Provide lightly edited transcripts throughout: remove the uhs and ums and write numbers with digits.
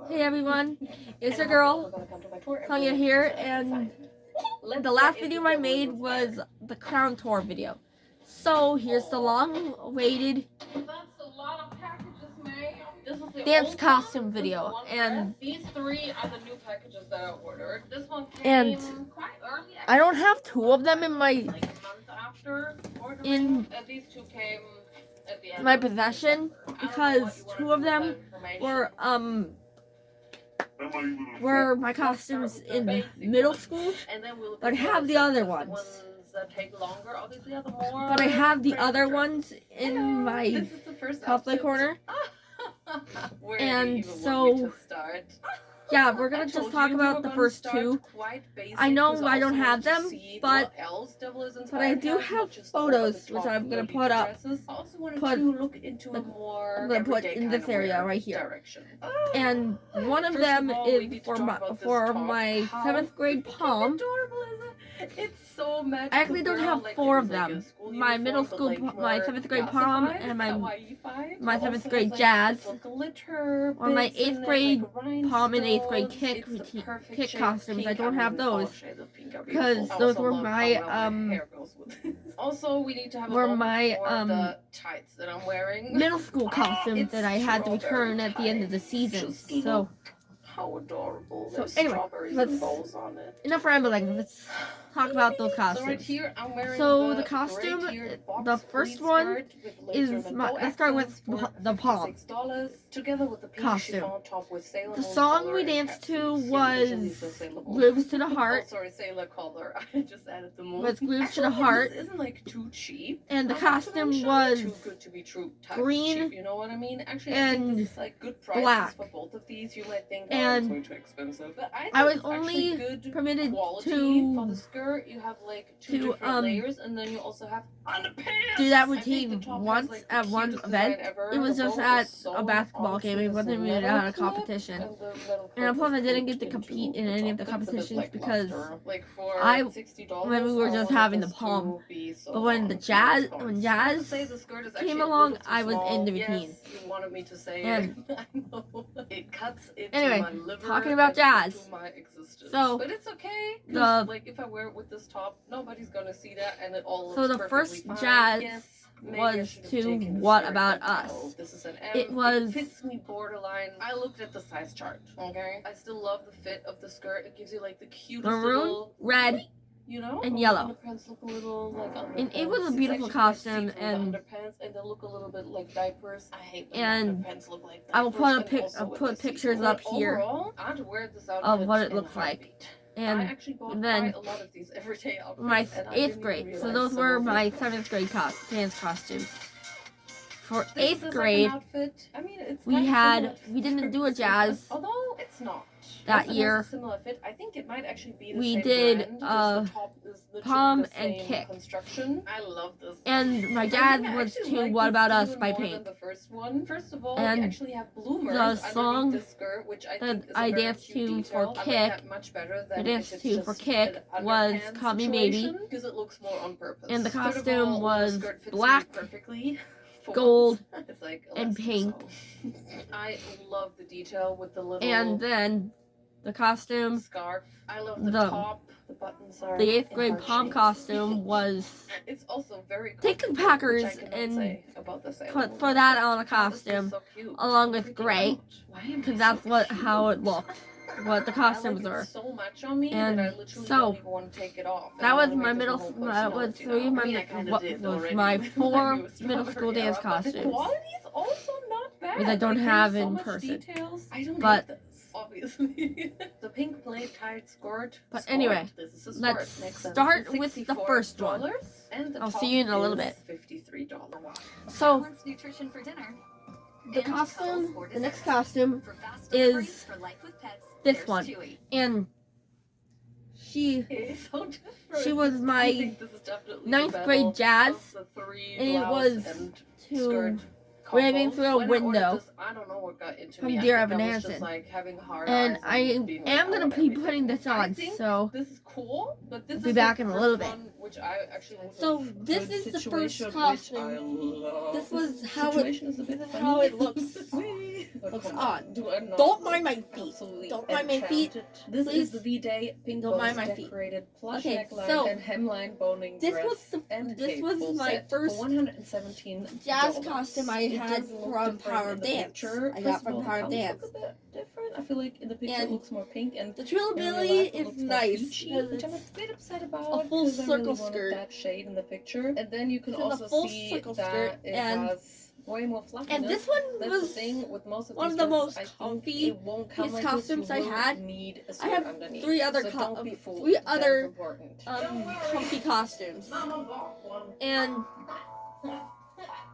Hey everyone, it's your girl, Tanya here, and the last video I made was the Crown Tour video. So here's the long-awaited dance costume video, and these three are the new packages that I ordered. This one came and quite early. I don't have two of them in my like a month after ordering. These two came at the end my possession because two of them were my costumes in middle school, but I have the other ones. But I have the other ones in my cosplay corner. And so, yeah, we're gonna just talk about the first two. I know I don't have them, but I do have photos, which I'm gonna put up. I'm gonna put in this area right here. And one of them is for my 7th grade prom. It's so magical. I actually don't have four of them. My middle school, my 7th grade prom, and my 7th grade jazz, or my 8th grade prom and 8th grade kick costumes. I don't have those because those were my Also, we need to have the tights that I'm wearing. Middle school costumes that I had to return at the end of the season. So. How adorable. So anyway, enough rambling. Let's talk about those costumes. So right here, I'm wearing the costume, the first one is let's start with the prom costume. The song we danced to was "Grooves to the Heart." Sorry, Sailor Color. I just added the most. Was "Grooves to the Heart." This isn't like too cheap. And the costume was too good to be true. Green, you know what I mean? Actually, and I think this is like good prices black. For both of these. You might think and it's way too expensive. But I was only permitted to for the skirt. You have like two different layers, and then you also have underpants. Do that routine once like at one event. It was just at a basketball game. It wasn't even at a competition. And plus, I didn't get to compete in any of the competitions because when we were just having the prom. But when jazz came along, I was in the routine. And anyway, talking about jazz. So but it's okay. Like if I wear it with this top, nobody's gonna see that, and it all looks so the first jazz was to What About Us. This is an M. It fits me borderline. I looked at the size chart. Okay, I still love the fit of the skirt. It gives you like the cutest maroon, red, and yellow. Look a little like and it was a beautiful costume, and they look a little bit like diapers. I hate when underpants look like diapers. I will put pictures up here of what it looks like. And then my 8th grade. So those were my 7th grade dance costumes. For 8th grade, we didn't do a jazz. Although it's not. That year, I think it might actually be the we same did brand, prom and kick. I love this. And my jazz was to What About Us by Pink. First of all, and we actually have bloomers the song the skirt, which that I danced to for kick, was Call Me Baby. Because it looks more on purpose. And the costume was black, gold, and pink. I love the detail with the little. And then the costume, scarf. I love the top. The buttons are. The 8th grade prom costume was. It's also very. Take the Packers and put that on a costume, along with gray, because that's how it looked. What the costumes were. And so that was my my 4 middle school dance costumes, which I don't have in person. But obviously, the pink plaid tight skirt. But anyway, let's start with the first one. I'll see you in a little bit. So the next costume is this one, and she was my 9th grade jazz, and it was to waving through a window from Dear Evan Hansen. And I am going to be putting this on, so I'll be back in a little bit. So this is the first costume. This is how it looks. But looks come on. Do I not Don't look mind my feet. absolutely Don't mind my feet. enchanted? This Please. is the V-Day pink Don't mind bows my feet. decorated plush Okay, neckline so and hemline boning this dress was and this cape was full my set first for $117. jazz costume I It had does look from different Power in of the Dance. picture. I got First of from all, the Power of colors Dance. look a bit different. I feel like in the picture it And looks more pink and the in real trilbilly life it is looks more nice peachy, because which I'm a it's bit upset about a full because I really circle wanted skirt. that shade in the picture. And then you can This is a also full see circle that skirt, it and has way more fluffiness. And this one That's was the thing with most of one these of the dresses. most I think comfy it won't come piece like costumes this. You I will had. need a I skirt have underneath. three other so don't be fooled. three That is other important. comfy costumes. And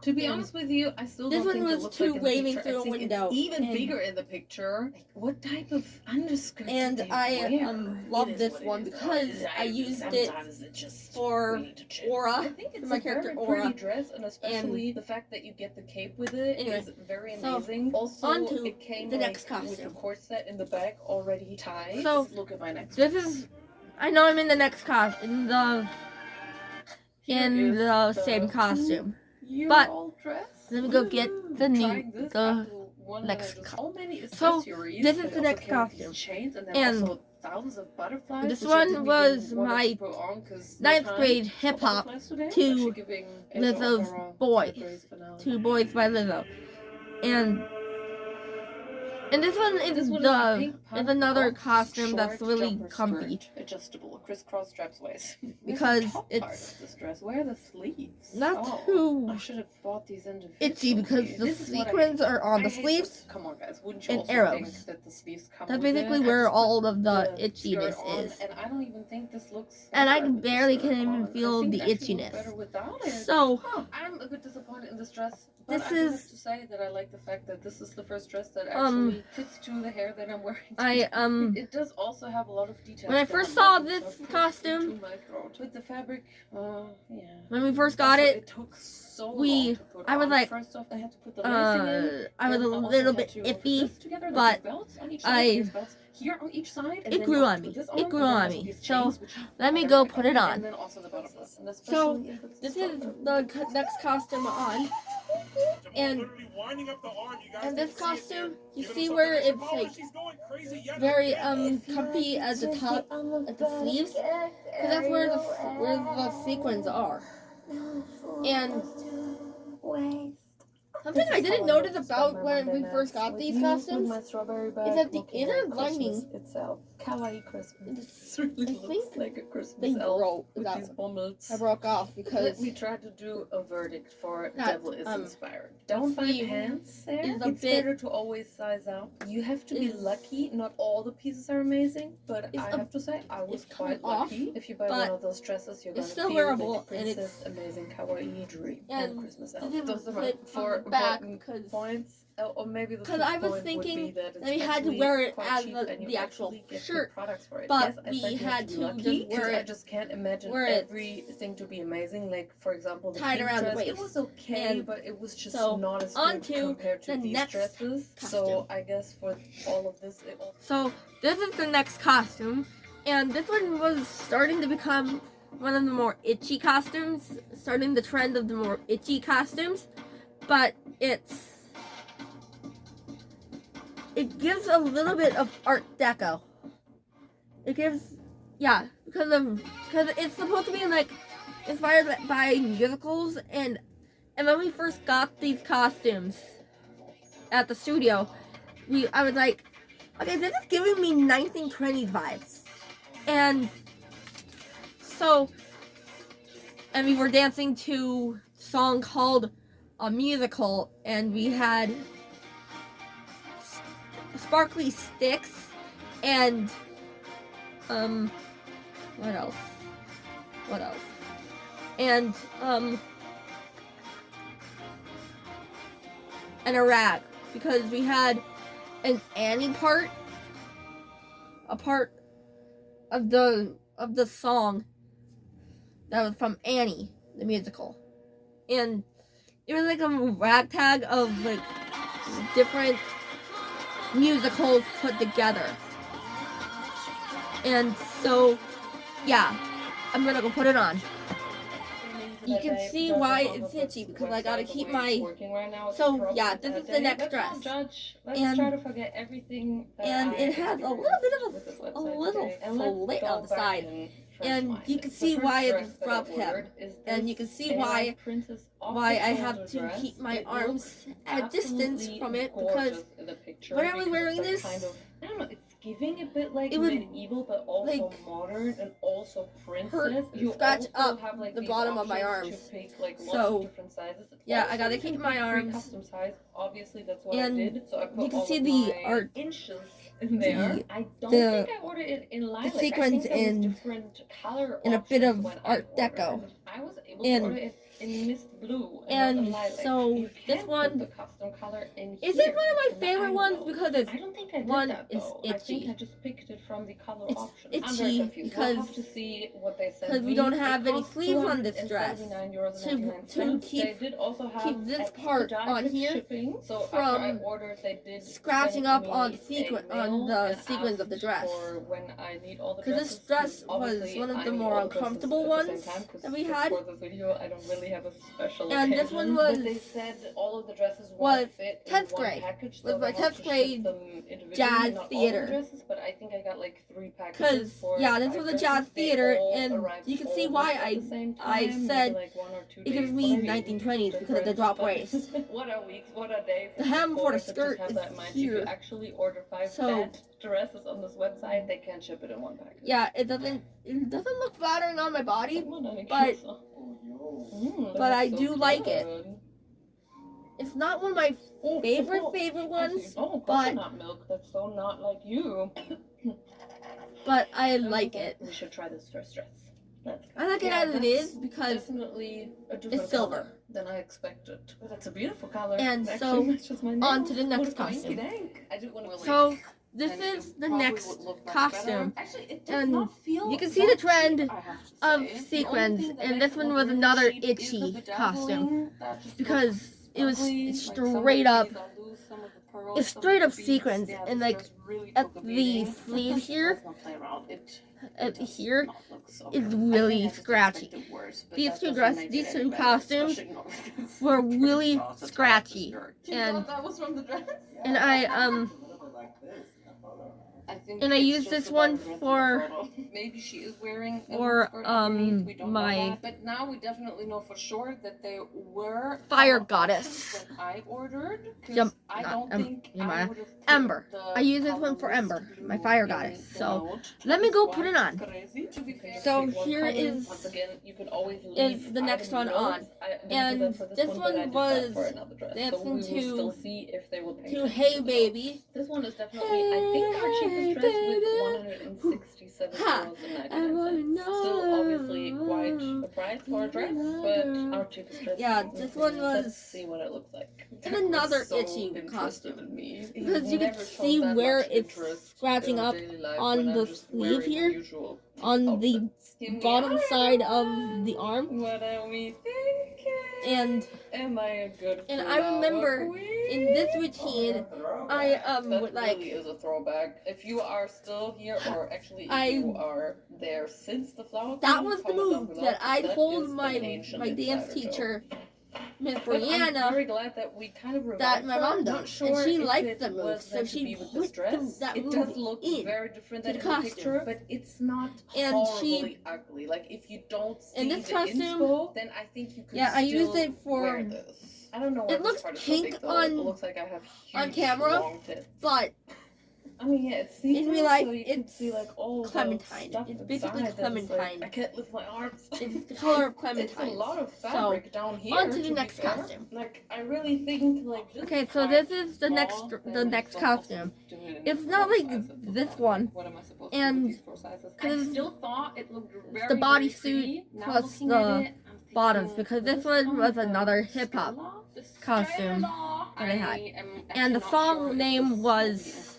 to be honest with you, I still this don't one think was it looks two like in the waving picture. through I a think window. it's even and, bigger in the picture. Like, what type of underskirt And do they I wear? love this one because I used it for Aura, I think it's for my a character very Aura. pretty dress, and especially the fact that you get the cape with it Anyway, is very so, amazing. Also, on to it came the like, next costume. with the corset in the back already tied. So, look at my next this dress. is, I know I'm in the next costume, in the same costume. But let me go get the next costume. So this is the next costume, and this one was my 9th grade hip hop to Lizzo's Boys, Two Boys by Lizzo, and this one is another costume that's really comfy. Adjustable crisscross straps waist. Because it's this dress. Where are the sleeves? Not too I should have bought these individually. itchy because the sequins are on the sleeves. Come on, guys. Wouldn't you and also arrows. think that the sleeves come That's with basically it? where all of the skirt itchiness on, is. and I don't even think this looks. And I better with the barely skirt can even on. feel I think the it actually looks itchiness. better without it. So I'm a bit disappointed in this dress. But this I do have is to say that I like the fact that this is the first dress that actually fits to the hair that I'm wearing. It does also have a lot of details. when I first saw this costume, with the fabric, yeah. when we first got Also, it, took so we- long to put I was on. like, First off, I had to put the lacing in. I was a Then also little had bit to iffy, put this together, the but two belts on each I- side, here's belts here on each side, and it then grew you on also me. put this It on, grew and then on also me. these So chains, which let me are go very put it comfy, on. and then also the buttons. And So especially if it's this stronger. is the next costume on, and this costume, you see where it's like very comfy at the top, at the sleeves, because that's where the sequins are. And something I didn't notice about when we first got these costumes is that the inner lining itself. Kawaii Christmas. It's, really I looks think like a Christmas they elf broke with that these one. bommels. I broke off Let because me try to do a verdict for that, Devil is Inspired. Don't find sleeve pants there. is a It's bit- better to always size up. You have to be is- lucky. Not all the pieces are amazing, but It's I a- have to say I was it's coming quite lucky. If you buy but one of those dresses, you're it's gonna still feel wearable, like a and princess, amazing kawaii dream and and Christmas elf. this is Those are my put on 4 the back important because points. Or maybe the Because fifth I was point would be thinking that it's that we had to actually wear it quite as cheap the and you actual actually get shirt, good products for it. but Yes, I we said you had have to be to lucky, just wear 'cause I it- just can't imagine wear it everything to be amazing. Like, for example, the tied pink around the dress, it waist. was okay, And but it was just so, not as on good to compared to the these next dresses. costume. So I guess for all of this, it all So this is the next costume, and this one was starting to become one of the more itchy costumes, starting the trend of the more itchy costumes, but it gives a little bit of Art Deco. It gives, yeah, because it's supposed to be like inspired by musicals, and when we first got these costumes at the studio, I was like, okay, this is giving me 1920s vibes. And so, and we were dancing to a song called A Musical, and we had sparkly sticks, and, what else? And, and a rag, because we had an Annie part, a part of the song that was from Annie, the musical. And it was like a ragtag of like different musicals put together. And so, yeah, I'm gonna go put it on. you can see why it's itchy because I gotta keep my. So yeah, this is the next dress, and it has a little bit of a little slit on the side, and you can see why it's rough hem, and you can see why I have to keep my arms at distance from it because when I was wearing this, I don't know, it's giving a bit like medieval, but also like, modern and also princess. You scratch also up have like the bottom of my arms. Pick, like, so yeah, I gotta keep my arms. Custom size. Obviously, that's what and I did. So I put you can all see of the my art inches in there. I don't think I ordered it in lilac. The sequence in a bit of Art Deco. I was able to order it in mist blue and so this one the custom color in is it one of my favorite ones because it's I don't think I did one that, is itchy. I think I just picked it from the color it's option. itchy because we'll have to see what they said. Because we don't have any sleeves on this dress to keep this part on here shipping. So from I ordered, they did scratching up on the sequins of the dress. Because this dress was one of the more uncomfortable ones that we had. For the video, I don't really have a special and this one was, they said all of the dresses was fit 10th grade. package, was my 10th grade jazz theater. Dresses, but I think I got like 3 packages. Because yeah, this was a jazz theater, and you can see why I said like 1 or 2 it gives me 1920s because of the drop waist. What a week, what a day. The hem for the skirt is here. If you actually order 5 pet dresses on this website, they can't ship it in 1 package. Yeah, it doesn't look flattering on my body, but I do like it. It's not one of my favorite ones, but milk. That's so not like you. But I like it. We should try this first dress. I like it as it is because definitely it's silver than I expected. But that's a beautiful color. And so on to the next costume. So this is the next costume, and you can see the trend of sequins, and this one was another itchy costume because it was straight up sequins, and like at the sleeve here, is really scratchy. These two costumes were really scratchy, and I used this one for maybe she is wearing my but now we definitely know for sure that they were fire goddess. I ordered I don't think Ember. I use this one for Ember, my fire goddess. So let me go put it on. So here is the next one on, and this one was dancing to Hey Baby. This one is definitely I think our cheapest dress with 167 €. Still obviously quite a price for a dress, but our cheapest dress. Yeah, this one was. Let's see what it looks like. And another itchy costume because you can see where it's scratching up on the sleeve here, on the bottom side of the arm. What are we thinking? And am I a good and I remember in this routine, I would like. Really is a throwback. If you are still here, or actually if you are there since the flower. That was the move that I told my dance teacher, Miss Brianna, I'm very glad that we kind of that my mom does, sure and she liked the move, so she put that it move does look in very different to than the in the costume. picture, but it's not And horribly ugly. Like if you don't see in this the costume, inspo, then I think you could I used it for. wear this. I don't know. It looks pink it looks like I have on camera, but I mean, yeah, it's in real life, so you it's see, like, all clementine. It's basically clementine. Like, I can't lift my arms. It's the color of clementine. It's a lot of fabric down here. On to the next costume. Like, I really think, like, okay, so this is the next costume. It's not like this one, and I still thought it looked very, the bodysuit plus the bottoms, because this one was another hip hop costume that I had, and the song name was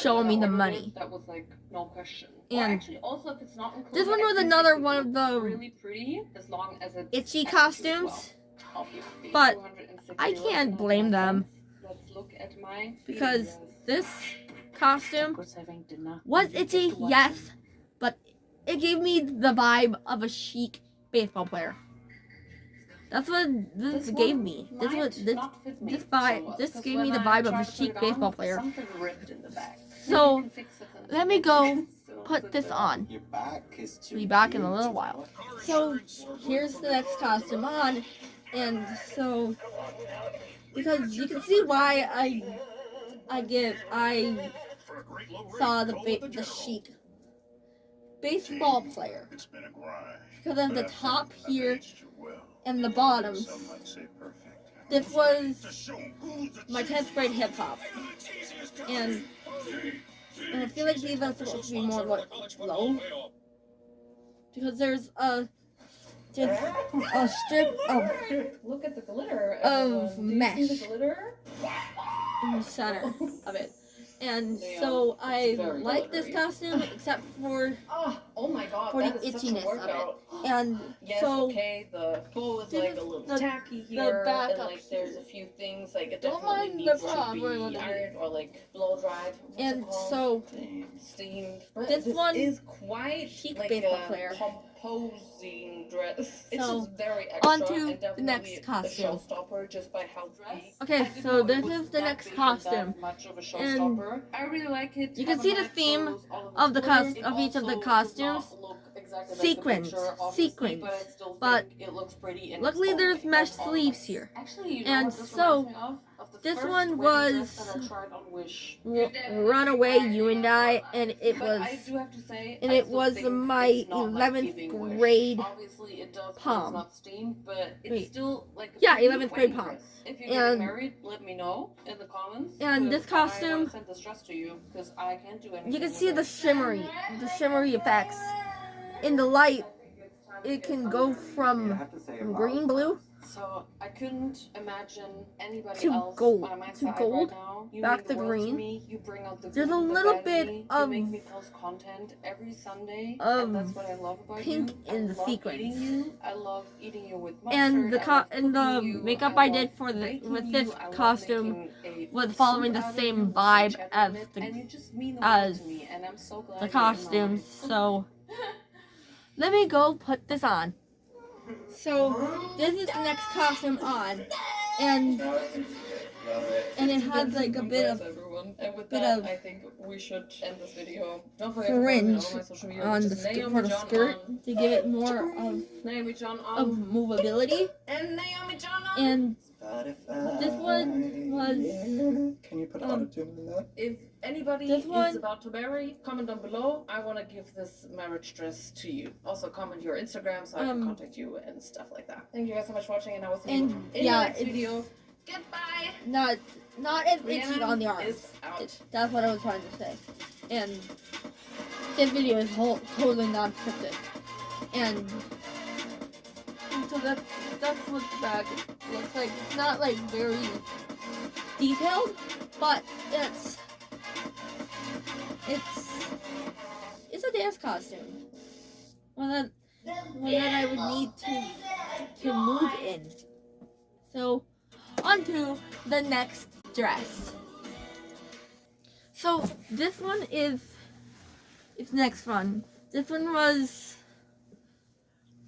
Show Me the Money. That was like no question. And actually, also, if it's not included, this one was another one of the really pretty, as long as it's itchy costumes, but I can't blame them because this costume was itchy, yes, but it gave me the vibe of a chic baseball player. That's what this gave me. This gave me the vibe of a chic baseball player. So let me go put this on. Be back in a little while. So here's the next costume on, and so because you can see why I saw the chic baseball player because of the top here and the bottoms. This was my 10th grade hip hop, and I feel like these are supposed to be more like low because there's a strip of look at the glitter of mesh in the center of it. And so I like this costume except for my God, for the itchiness of it. And yes, so okay, the bow is like a little tacky here, and like there's a few things like it definitely needs to be ironed or like blow dried. And so steamed. This one is quite chic like baseball a player. Composing dress. It's So, just very extra. on to and the next costume. A showstopper just by how big. Okay, so this is the next costume, and I really like it. you can see the theme of each of the costumes. Sequins, but luckily there's mesh sleeves here. And so this one was Runaway U I, and it was my 11th grade prom. Wait, yeah, 11th grade prom. If you get married, let me know in the comments. And this costume, you can see the shimmery effects. In the light, it can go from green, blue, so I couldn't imagine anybody to else gold, right now. back to green. You bring out the There's a little bit of make me post content every Sunday, and that's what I love about pink you. in the sequins. I love eating you with mustard. And the makeup I did with this costume was following the same vibe as the costumes. So let me go put this on. So this is the next costume on, and it has like a bit of I think we should end this video. Don't forget fringe to follow me on my social media, on the skirt to give it more of movability. And Naomi John And this one was. Can you put autotune in that? If anybody is about to marry, comment down below. I want to give this marriage dress to you. Also comment your Instagram so I can contact you and stuff like that. Thank you guys so much for watching, and I will see you in the next video. Goodbye. Not as itchy on the arms. That's what I was trying to say. And this video is totally non-scripted. And so that's what the bag looks like. It's not like very detailed, but it's a dance costume. One that I would need to move in. So on to the next dress. So this one is next one. This one was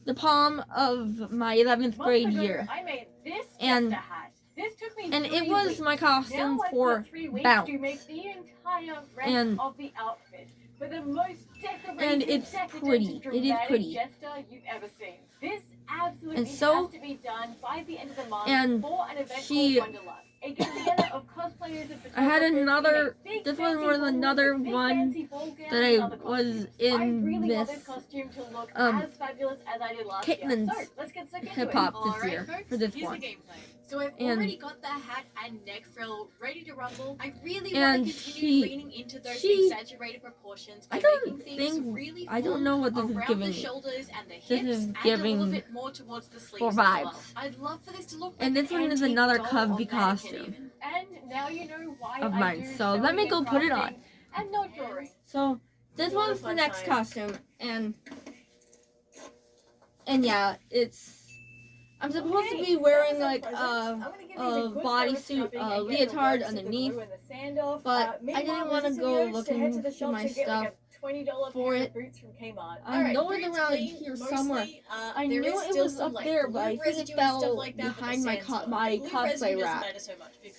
the palm of my 11th grade year. I made this and hat. This took me and 3 it was weeks. my costume now for bounce. To make the entire rest And of the outfit for the most decorated, and it's pretty. It is pretty. Gesture you've ever seen. This absolutely And so, has to be done by the end of the month and for an event she- called Wonderlust. A get-together of cosplayers and I had photographers another. in a big This was fancy was ball another with big one fancy ball gowns that and I other was costumes. I in really want this this costume to look um, as fabulous as I did last year. Kitman's So let's get stuck into hip it. hop Alright, this year folks, for this here's one. the gameplay. So I've And- already got the hat and neck frill ready to rumble. I really And want to continue she- leaning into those she- exaggerated proportions by I don't making things think- really I don't full know what this is around giving the me. shoulders and the hips This is and a giving little bit more towards the sleeves for as well. vibes. I'd love for this to look And like this an one is antique another doll Cubby or mannequin costume even. And now you know why of I mine. do So let me sewing go and put it on. crafting and not drawing. So this one's the next costume, and yeah, I'm supposed to be wearing like a bodysuit, leotard underneath, but I didn't want to go looking through my stuff $20 for pair it. of boots from Kmart. I know it's around here somewhere. I knew it was up there, but I think it fell behind my cosplay rack.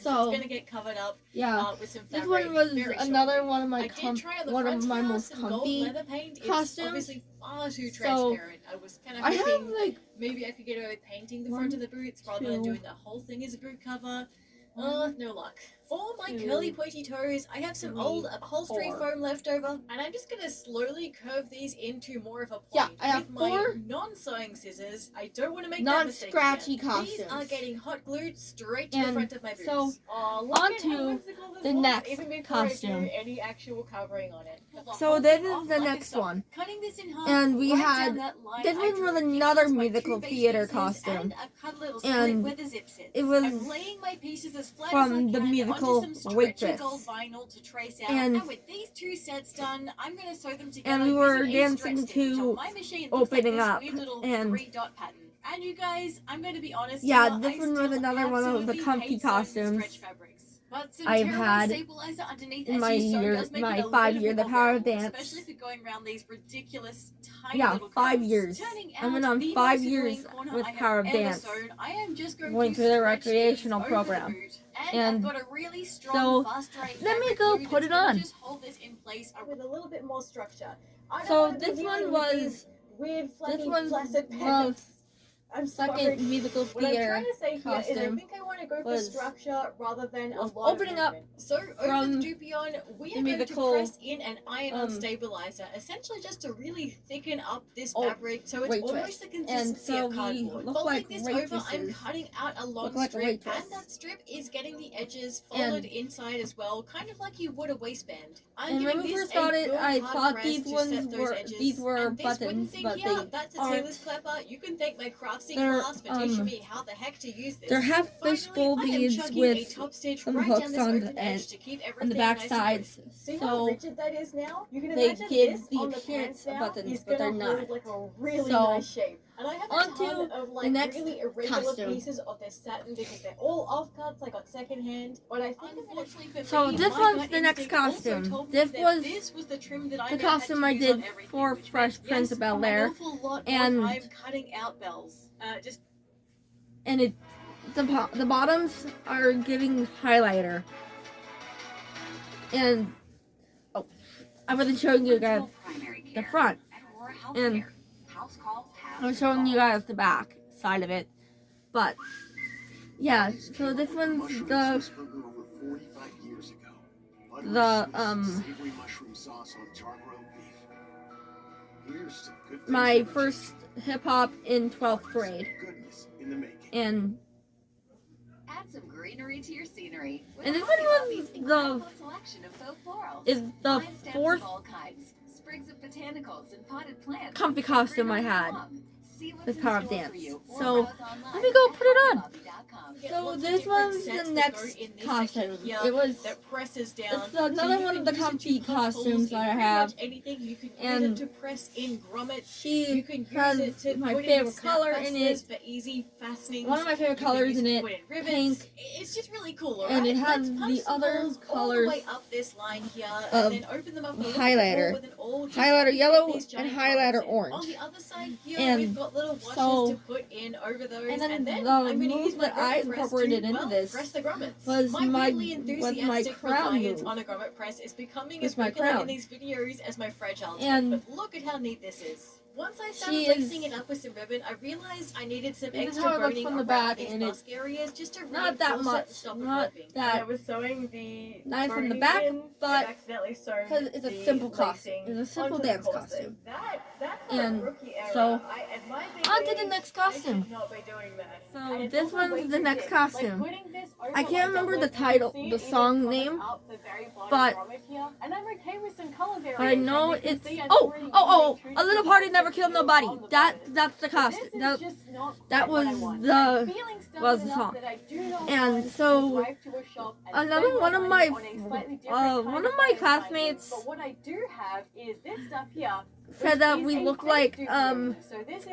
So it's gonna get covered up yeah, with some this fabric one was very another shortly. one of my I did try on the one front of my here, most some gold comfy leather paint. It's costumes. obviously far too So, transparent. I was kind of I have hoping like maybe I could get away with painting the front of the boots rather than doing the whole thing as a boot cover. No luck. For my curly pointy toes, I have some old upholstery foam left over, and I'm just gonna slowly curve these into more of a point. Yeah, I have with my 4 non-sewing scissors. I don't want to make that mistake non-scratchy again. These are costumes. getting hot glued straight to the And front of my boots. so, Look on at how to whimsical this the looks, next even before I costume. do any actual covering on it. So this is the next one. Cutting this in half, And we right had, down that line, this I one drew was pieces another by 2 musical base theater pieces costume. And a cut little slit And where the zip sits. it was I'm laying my pieces as flat from as I the can musical onto some stretchy Waitress. gold vinyl to trace out. And with these 2 sets done, I'm going to sew them together. And we were using a dancing stretch stitch, which to on my machine looks like Opening this Up. weird little And 3-dot pattern. And you guys, I'm going to be honest. yeah, here, this I one was still another one of the absolutely comfy hate sewing costumes stretch fabrics. But some I've terrible had stabilizer underneath in as my you sew year, does make my it a 5 little year bit the more power of bearable, dance. especially if you're going around these ridiculous tiny Yeah, little 5 curves. years. Turning I've been out on the 5 most years annoying corner with I have Power of ever Dance. sewn. I am just going Going to through the stretch these recreational over program. the boot. And I've got a really strong so, fast drying let me fabric go glue put that's it gonna on. just hold this in place with a little bit more structure. I don't So wanna be this dealing one with these was weird, this fluffy, one flaccid was pants. I'm sorry. second musical What I'm theater trying to say here is I costume think I want to go for was structure rather than a was lot Opening of Up movement. So over from the Dupion, we the are going musical, to press in an iron-on stabilizer, essentially just to really thicken up this fabric so it's Waitress. almost the And consistency so of we cardboard. look Folding like this over, I'm waitresses. cutting out a long Look like a strip, waitress. and that strip is getting the edges folded inside as well, kind of like you would a waistband. And when we first got it, I thought these were buttons, but they that's a aren't. tailor's clapper. You can thank my craftsy They're, class for teaching me how the heck to use this. They're half fishbowl beads with some hooks on the back sides, so that is now? You can they imagine give this the on the appearance pants of now buttons, is but they're gonna not. hold, like a really So, nice shape. And I have a onto ton of like the next really irregular costume. pieces of this satin because they're all offcuts I got secondhand. But I think unfortunately for So me, this my one's gut the next instinct also costume. told me This that was the trim that I the now had costume to I use did on everything, for which Fresh meant, Prince of Bel-Air, an awful lot and more time cutting out bells. The bottoms are giving highlighter, and I wasn't showing you guys the front, and I'm showing you guys the back side of it, but yeah. So this one's my first hip hop in 12th grade, and Add some greenery to your scenery. and this one was the fourth sprigs of botanicals and potted plants. comfy costume I had with Power of Dance. So let me go put it on. So this one's the next costume. It's another one of the comfy costumes I have, and she has my favorite color in it. One of my favorite colors in it, pink. It's just really cool, And it has the other colors of highlighter. Highlighter yellow and highlighter orange. On the other side here, And we've got little washes so, to put in over those, and then the I'm going to use move my that I grommet press incorporated to, into this press the grommets. was my really enthusiastic crown reliance move. on a grommet press is becoming With as my regular crown. in these videos as my fragile tip, And but look at how neat this is. Once I she started is- lacing it up with some ribbon, I realized I needed some This is extra how it looks boning from the around back, these and musk areas just to not that reinforce it much, and stop it not ripping. that I was sewing the nice from the boning back, in, but I've accidentally sewn because it's a the simple costume. lacing It's a simple onto the dance corset. costume. That's And a rookie error. so, at my on to age, the next I costume. should not be doing that. So And it's this also one's way the too next thick. costume. Like, putting this over I can't remember the title, the song name, but I know it's a little party never killed nobody. That's the costume. That was the song. And so another one of my classmates said that we look like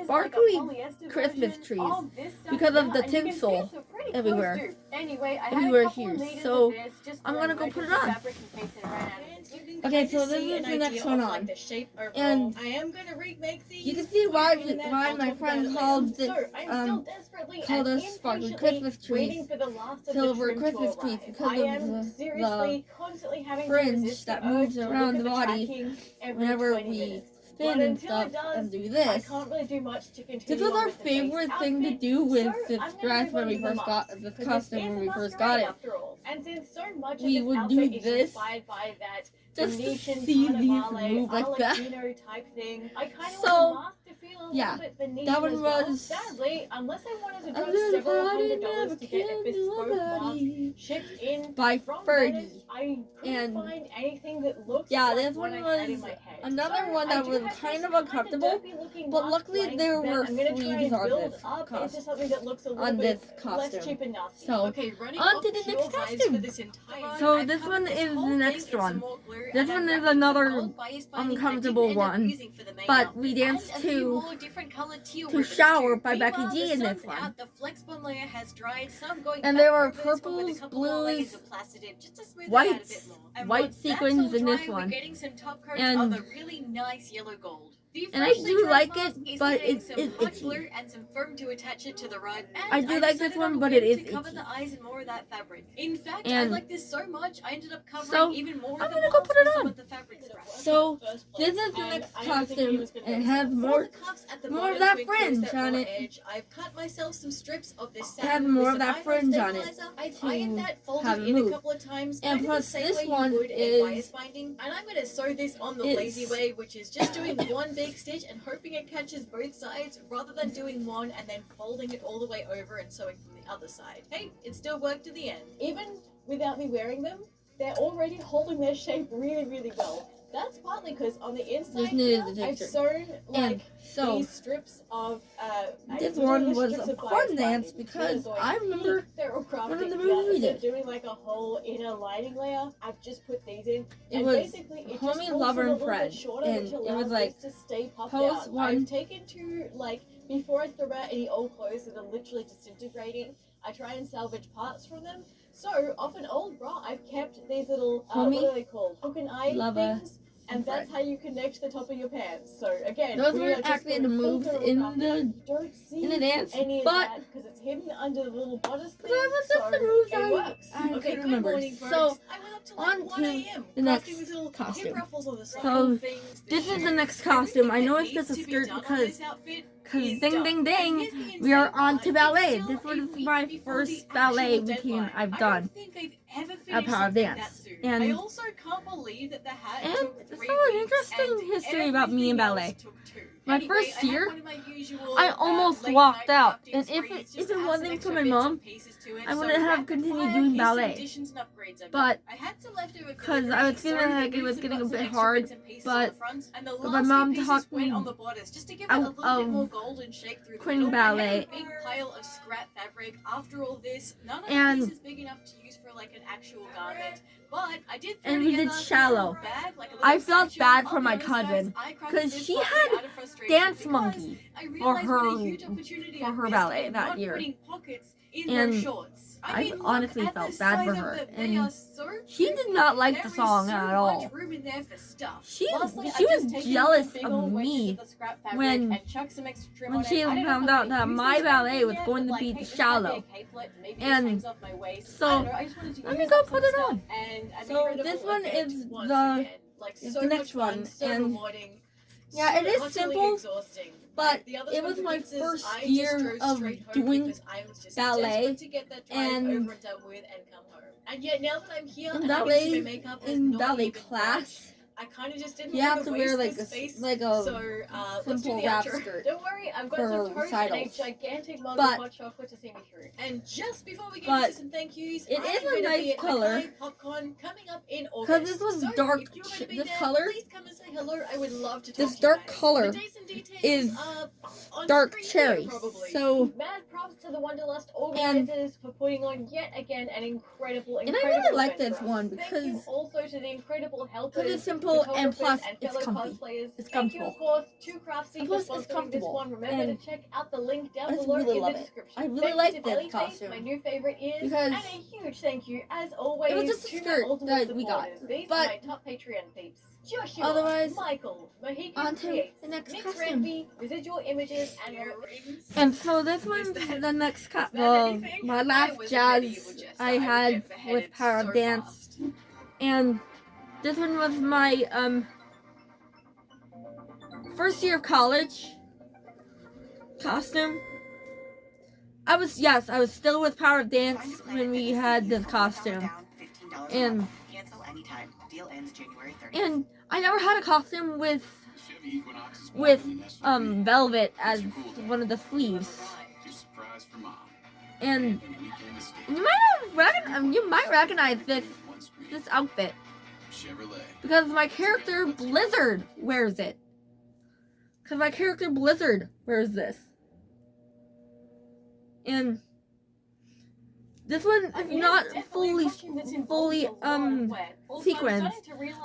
sparkly Christmas trees because of the tinsel everywhere here. So I'm gonna go put it on. Okay, kind so of this see is an the idea next of one like on. the shape overall. And I am gonna remake these. you can see I'll why my talk friend about it called later. this So I'm still desperately called and us sparkly impatiently Christmas waiting trees, for the last of silver the trim Christmas to trees, arrive. because I of am seriously constantly having to fringe resist that the moves urge to around look the at body tracking every whenever 20 we minutes. spin But and until stuff it does, and do I this. can't really do much to continue This was on our with the base favorite thing to outfit, do with so this I'm gonna dress move when on we to the first got mask, this because costume is when a we first masquerade got it. after all. And since so much We of this would outfit do is this inspired by that just to Venetian see these Carnivale, move like that. Latino type thing, I kind of So, want the mask to feel a yeah, little bit Venetian that one as well. was Sadly, unless I wanted to a drop little several party $100s never to get a killed bespoke mask nobody shipped in by from Fergie. Venice, I couldn't And find anything that looks yeah, like this what one I had in was my head. another So one I that do was have kind this of uncomfortable, derpy-looking but mask luckily blank there that were I'm gonna try sleeves and on build this up into costume. something that looks a little On bit this less costume. cheap and nasty. So, Okay, running on off to the pure next vibes for costume. this entire run, So I've this covered one this is whole the thing next in some one. more glue, This and one I'm is wrapping some another gold bias binding that I uncomfortable didn't end up one, using for the main but we outfit, danced and a few to more different colored teal To ribbons Shower too. by Becky Meanwhile, G the in this sun's one. out, the flex bond layer has dried, so I'm going And back there were over this one with a purples, couple more layers blues, of placidip just to smooth it out a bit whites, more. And white once that's sequins all in this dry, one. we're getting some top coats And- of a really nice yellow gold. The And I freshly do dried like mask it, is but getting it's some hot itchy. glue and some foam to attach it to the rug. And I do like this decided one, on but when it is to cover itchy. the eyes in more of that fabric. In fact, I And like this so much, I ended up covering so, even more I'm of the gonna go mask put it with some on. of the fabric scraps. So, this is the next costume, and it has more of that fringe on it. Edge, I've cut myself some strips of this It has satin more with of some that iron fringe on it stabilizer. I've to ironed that, have folded it in move. a couple of times, And kind of plus the same this way you one would a is- bias binding. And I'm gonna sew this on the It's- lazy way, which is just doing one big stitch and hoping it catches both sides, rather than doing one and then folding it all the way over and sewing from the other side. Hey, it still worked to the end. Even without me wearing them, they're already holding their shape really, really well. That's partly because on the inside Just needed here, the I've texture. sewn And like so, these strips of this literally one was strips a of bias fun dance binding. because They're going I remember peak feral one of crafting. the movies we Instead did. of doing like a whole inner lining layer, I've just put these in. It And was basically it just Homie, pulls Lover, them a and little bit Friend, shorter, and which it allows was like this to stay puffed pose out. one. I've taken to like before I throw out any old clothes that are literally disintegrating, I try and salvage parts from them. So off an old bra, I've kept these little Homie, what are they called? Hook and eye Lover, things. And and that's Friend. how you connect the top of your pants. So again, Those we are weren't just actually going the full moves feral in crafting. the You don't see dance, any of but that because it's hidden under the little bodice thing. that was just the moves it works. I Okay, couldn't good remember. morning, folks. So, I went up to on like to 1 a.m. the crafting next these little costume. hip ruffles on the side. So, things, the this is the shoes, next costume. I know it's everything just a that needs to be skirt done on because this outfit ding is done. ding And ding, here's the we are insane on part, to it's ballet. still This a was week my before first the ballet actual routine deadline. I've I done. don't think I've ever A finished power something dance. that soon. And I also can't believe that the hat And took it's 3 so an weeks interesting and history about me and everything ballet. else took 2. My Anyway, first I had year, one of my usual, I almost late walked night out, crafting and sprees, just if it add wasn't some for extra my bits mom, and pieces to it. I So wouldn't have rapid continued fire, doing here's some ballet. additions and upgrades I've But done. I had some leftover because I filigree, was feeling so the like it was roots have getting a got some bit extra hard, bits and pieces on the but front, and the my last mom few pieces talked went me on the borders just to give it a out little bit more of golden shape through the Queen middle. I Ballet. had a big pile of scrap fabric. After all this, none of And- the pieces big enough to use for like an actual garment. But I did throw And we did together this shallow. little bag, like a I little felt satchel. bad I'll for be my honest, guys, cousin, I crafted 'cause this she partly had out of frustration Dance because Monkey I for realized what a her huge opportunity I for her missed ballet in that not year. putting pockets in And those shorts. I I mean, look honestly at felt the bad size for of her, them. They and are so she goofy. did not like There the is song so at much all. room in there for stuff. She Lastly, was I've just taken jealous some big of old wedges me of the scrap fabric when and chucked some extra trim when on she it. I don't know found if I'm out gonna that use my this ballet yet, was but, going to like, be hey, the this might be a shallow. capelet, maybe And this hangs off my waist. so, I don't know, I just wanted to let use me up go some put it stuff, on. and I So made rid of this all one of it is once the- again. Like, is so the much next fun, one, so and rewarding. yeah, it is utterly simple, exhausting. but The other it was Twin my Pizzas, first I just year drove of straight home doing because I was just ballet, desperate to get that drive and over and done with and come home. And yet now that I'm here in and I can see ballet, my makeup has in not ballet even class, budged, I kind of just didn't you want have to waste wear like this a space. like a So let's do simple the wrap outro. skirt Don't worry, I've got for some toast and a recitals. gigantic mug But- of hot chocolate to see me through. And just before we get but into some thank yous, it I'm is a going to nice be at color. Mackay Popcorn coming up in August. because this was So dark. if you're going to be This there, color, please come and say hello. I would love to talk this to you dark guys. color The dates and is dark cherry. So, mad props to the Wanderlust organizers for putting on yet again an incredible and I really like this one Thank you because also to the incredible helpers, it's simple and plus photographers, it's fellow comfy. cosplayers. It's Thank you, comfortable. of course, to Craftsy And for plus it's sponsoring this comfortable. one. Remember And to check out the link down I just below really in love the it. description. I really Thank like you to this Belly costume. my new favorite ears, Because and a huge thank you, as always, it was just a to skirt my ultimate that we got. supporters. These But are my top Patreon peeps. Joshua, otherwise, Michael, Mohican on to Creates, the next Mix costume. Rampy, Residual Images, and her rings. And so this one's the next my last jazz I had with Power of Dance. And this one was my first year of college costume. I was still with Power of Dance when we had this costume. And I never had a costume with velvet as one of the sleeves. And you might recognize this outfit because my character Blizzard wears it. Because my character Blizzard wears this. And this one is not fully sequenced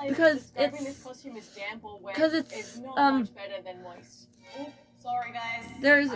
because it's Sorry guys. There's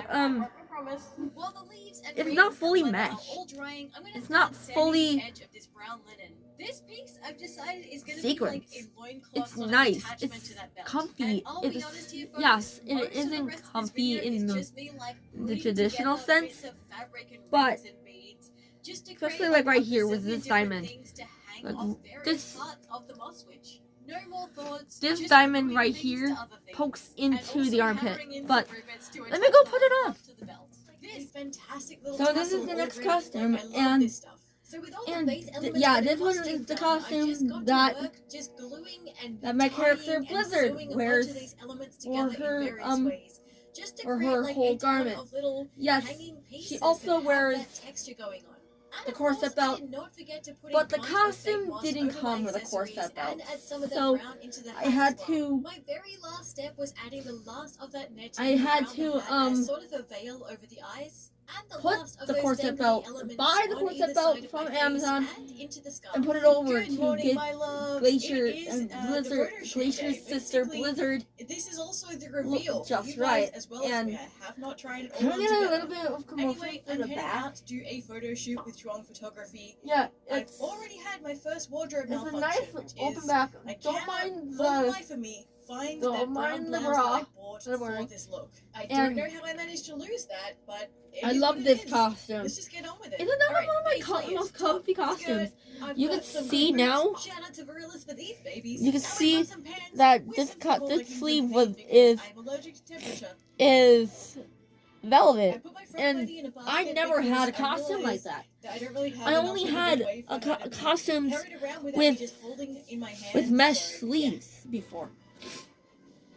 Promise. While the leaves and it's greens not fully and leather are mesh. all drying, I'm gonna It's not start sanding fully the edge of this brown linen. This piece I've decided is gonna be like sequence. a loincloth It's sort of nice. attachment It's to that belt. comfy. And I'll be It's honest here, folks, yes, it most of the isn't rest of this comfy video is in just me, like, the putting traditional together sense, bits of fabric and but rings and beads, just to especially create, like right up to here with 7 this different diamond. things to hang Like, off various this- parts of the moss switch. No more thoughts. This just diamond gluing right things here to other things. pokes And into also the armpit. hammering in But some rivets to let me attach go the put it on. cloth to the belt. This fantastic little So this tassel is the next already. costume, I love and this stuff. So with all and the base elements yeah, of the this one costume is the done, I costume just got to that work just gluing and my character tying and Blizzard sewing a bunch wears of these elements for together her, in various ways, just to for create her like whole a ton garment. of little Yes, hanging pieces she also that have wears that texture going on. And the of course, corset I belt, did not forget to put but a the bunch of fake costume moss didn't over come my with a accessories corset belt. and add some of that So brown into the I hat had as well. to My very last step was adding the last of that netting I had around to, the hat as sort of a veil over the eyes. And the put last of the those corset dangly belt, elements buy the on corset either belt side of from my face Amazon and into the scarf. and put it over Good to morning, get my loves. Glacier It is, and the Blizzard, photo shoot Glacier's day. sister Basically, Blizzard. This is also the reveal for just you guys right, as well as and me. I have not tried it all can I get a together. little bit of commotion Anyway, in I'm the heading back? out to do a photo shoot with Chuang Photography. Yeah, I've it's already had my first wardrobe it's a malfunction, nice which open is back. I Don't cannot mind for the the life of me find don't that brown mind the blouse bra that I bought that I'm for wearing. this look. I And don't know how I managed to lose that, but it I is love what it this is. costume. Let's just get on with it. Isn't that Alright, one of my base layers, most top, comfy skirt. costumes? I've You got can some see good now boots. Shout out to Gorillas for these babies. You can And I've see got some pants that with this some cut people this leggings sleeve underneath because is I'm allergic to temperature. is I velvet, put my front and lady in a basket I never because had a I costume like realized that. that I don't really have I enough only of a had good way for her to be costumes carried around without with- me just holding in my hand, with mesh so, yeah. sleeves before.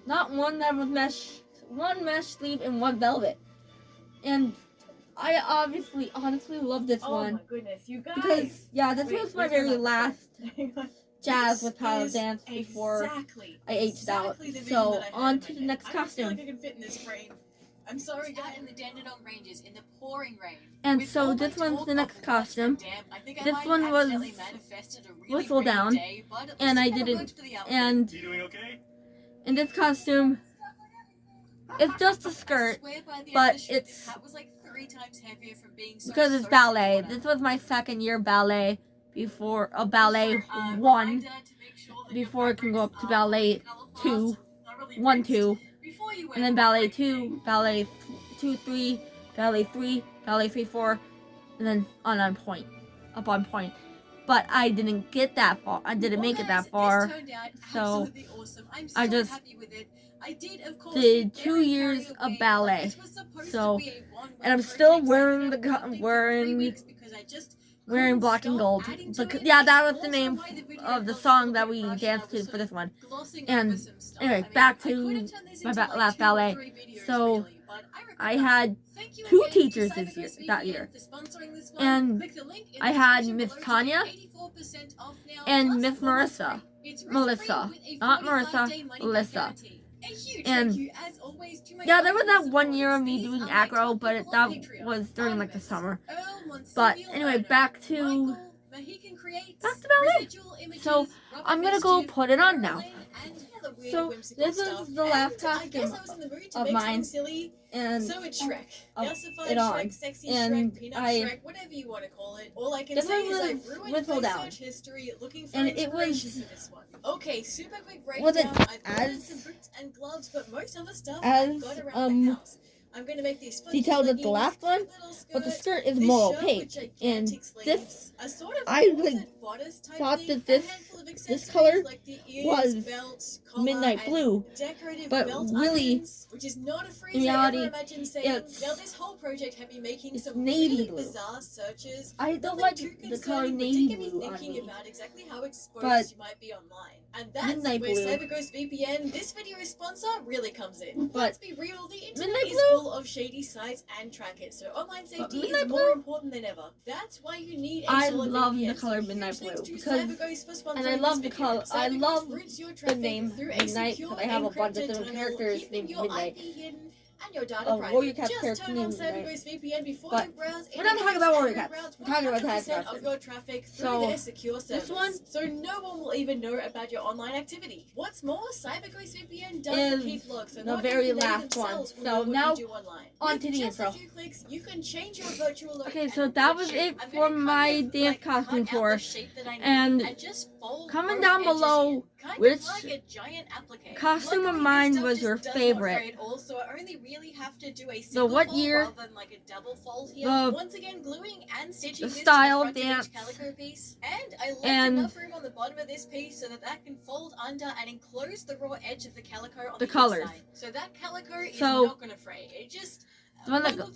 Not one that was mesh, one mesh sleeve and one velvet. And I honestly love this Oh one my goodness, you guys! because yeah, this Wait, was my where's my very microphone? last Hang on. jazz This with Power is Dance before exactly, I aged out. exactly the vision So that I had on in to my the head. next I don't feel costume. like I can fit in this frame. I'm sorry, Out guys. in the Dandenong Ranges in the pouring rain. And With so all my this one's talk the of next what's costume. the damn, I think I This might one was accidentally manifested a really Whistledown, rainy day, but at and least I it kinda didn't. worked for the outfit. And You doing okay? in this costume, it's just a I skirt swear by the but end of the shoot, it's- this hat was like 3 times heavier from being so because it's soaked ballet. in water. This was my second year ballet before ballet Also, 1 reminder to make sure that your before it can go up to fabrics ballet are color 2, fast, thoroughly 1, rinsed 2, before you wear and then them. ballet 2, ballet 2, 3, ballet 3, ballet 3, 4, and then on point, up on point. But I didn't get that far. I didn't make it that far. This turned out so absolutely awesome. I'm so I just happy with it. I did, of course, did get 2 very years carried of away. ballet. This was supposed So, to be a one-week and I'm project. still I wearing ended the up bumping to 3 wearing weeks because I just wearing couldn't black and stop gold. adding to it. Yeah, that was Also, the name why the video of the felt song a that bit we rushed, danced I to was for sort this of one. glossing And over some stuff. anyway, I mean, back I to could've turned this my into, like, last 2 or ballet. 3 videos, So, really, but I I recommend had Thank you 2 again to teachers Cybergirls that VPN year. for sponsoring this one. And Click the link in I the had description Miss below to Tanya get 84% off now, and plus Miss one month Marissa. free. It's Melissa. risk-free with a Not 45-day Marissa, money-back Melissa. guarantee. A huge And thank you, as always, to my yeah, there was that awesome one year of me supporters. doing These are my acro, top but people that on Patreon. was during like the Artemis, summer. Earl But Monsignor anyway, Lano, back to Michael, Mohican Creates, Ballet. Residual Images, So, Robert I'm gonna go Mischief, put it on now. Marilyn, and other weird So, whimsical this stuff. is the last And I guess costume I was in the mood to of make mine, something silly. and So it's Shrek. of Yassified it on. Shrek, Sexy And Shrek, Peanut I- Shrek, whatever you want to call it. All I can This say one is I was ruined my Whistledown. search history looking for And it inspiration was- for this one. Okay, super quick breakdown. wasn't I've ordered as- some boots and gloves, but most other stuff as, I've got around the house. I'm gonna make these funky detailed as the leggings, last one, cute little but the skirt, skirt is this more shirt opaque. with gigantic And sleeves, this, a sort of I, corset like, bodice type thought thing, that a this- handful of this accessories color like the ears, was belt, collar, midnight and blue, decorative but belt really, irons, which is not a phrase in I reality, ever imagined saying. it's- Now this whole project had me making it's some navy really blue. bizarre searches. I don't Nothing like too the color concerning, but navy did get me blue on thinking me. about exactly how exposed But you might be online. And that's midnight where blue. CyberGhost VPN, this video's sponsor, really comes in. But Let's be real, the internet midnight is blue? full of shady sites and trackers, so online safety midnight is more blue? important than ever. That's why you need a I solid love VPN. the color So midnight huge thanks blue to because- CyberGhost for sponsoring and I love this the video. color. I CyberGhost love routes your the traffic name through a Midnight secure, because I have a bunch of encrypted different tunnel, characters keeping named your Midnight. IP hidden and your data Oh, private. Warrior Cat's Just character turn on named Midnight. CyberGhost VPN before But you browse. we're not talking about Warrior Cats. Routes We're talking about 100% Tag of your traffic through So, their secure servers. this one- So no one will even know about your online activity. What's more, CyberGhost VPN Is doesn't keep logs, so the not very even they last one. themselves will So know what now, you do online. on With to the just intro. a few clicks, you can change your virtual Okay, and so that was shape. it I'm for gonna my kind of, dance cut costume out tour. the shape that I need And just fold comment both down edges below in, kind which of like a giant applique. costume of Luckily, this mine stuff was just your does not favorite. fray at all, so I only really have to do a single what fold year, rather than like a double fold here. the- Once again, gluing and stitching the this style to the front dance, of each calico piece, and I left and enough room on the bottom of this piece so that that can fold under and enclose the raw edge of the calico on the the colors. inside. So that calico is So, not going to fray. It just One move of that the pretty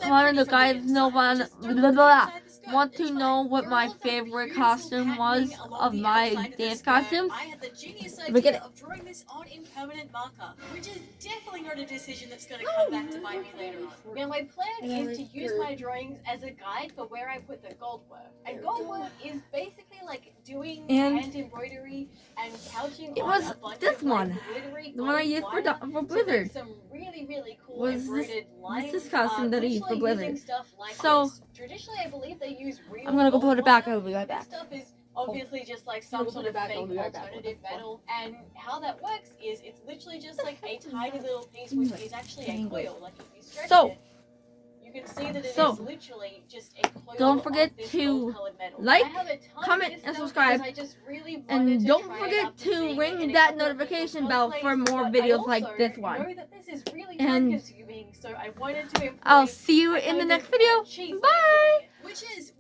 guys from the know inside. one, Just don't blah, look blah, inside the skirt. want It's to fine. know what For my all of that favorite beautiful costume was patterning along of the my outside of the dance skirt, costumes? I had the genius Let me get idea it. of drawing this on in permanent marker, which is definitely not a decision that's going to come back to bite me later on. Now my plan is to use my drawings as a guide for where I put the gold work. And gold work is basically like doing And hand embroidery and couching it on was a bunch this of like one. glittery The one I gold used for, wire for to make Blizzard. some really cool Was this- embroidered lines. this costume that I used for literally Blizzard. using stuff like So, this. Traditionally, I believe they use real I'm gonna go gold put it back. wire. I'll be right This back. stuff is obviously just like I'm some gonna go sort put of it back, fake I'll be right back. alternative metal. And how that works is it's literally just like a tiny little piece which is actually a coil. Like if you stretch So, it, you can see that it is so, literally just a coil don't forget of this to gold-colored metal. like, I have a ton of comment, this and stuff subscribe. because I just really And wanted to don't try it forget out for to seeing it ring in a that couple of notification different bell for cosplays, more but videos I like also this one. know that this is really And time-consuming, so I wanted to I'll employ see you a in the kind next of video. cheap way of Bye! doing it, which is